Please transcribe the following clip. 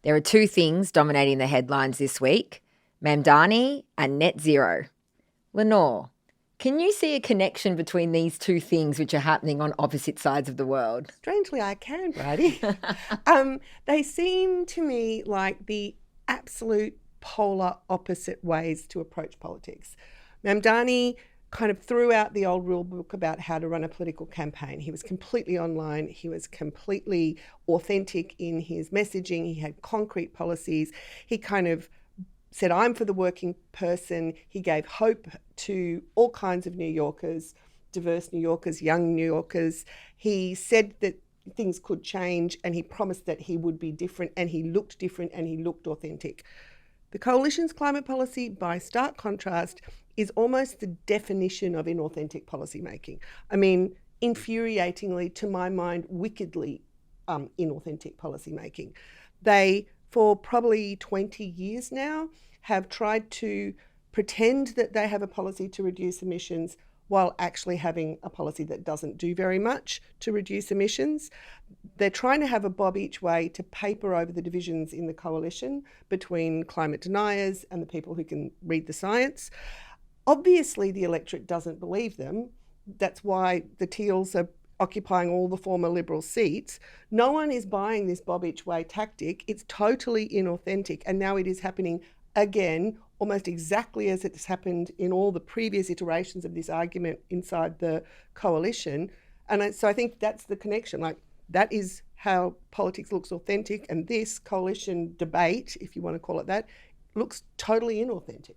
There are two things dominating the headlines this week: Mamdani and net zero. Lenore, can you see a connection between these two things which are happening on opposite sides of the world? Strangely, I can, Bridie. They seem to me like the absolute polar opposite ways to approach politics. Mamdani kind of threw out the old rule book about how to run a political campaign. He was completely online. He was completely authentic in his messaging. He had concrete policies. He kind of said, I'm for the working person. He gave hope to all kinds of New Yorkers, diverse New Yorkers, young New Yorkers. He said that things could change, and he promised that he would be different, and he looked different, and he looked authentic. The Coalition's climate policy, by stark contrast, is almost the definition of inauthentic policymaking. I mean, infuriatingly, to my mind, wickedly inauthentic policymaking. They, for probably 20 years now, have tried to pretend that they have a policy to reduce emissions while actually having a policy that doesn't do very much to reduce emissions. They're trying to have a bob each way to paper over the divisions in the coalition between climate deniers and the people who can read the science. Obviously, the electorate doesn't believe them. That's why the Teals are occupying all the former Liberal seats. No one is buying this bob each way tactic. It's totally inauthentic, and now it is happening again, almost exactly as it's happened in all the previous iterations of this argument inside the coalition. And so I think that's the connection. Like, that is how politics looks authentic, and this coalition debate, if you want to call it that, looks totally inauthentic.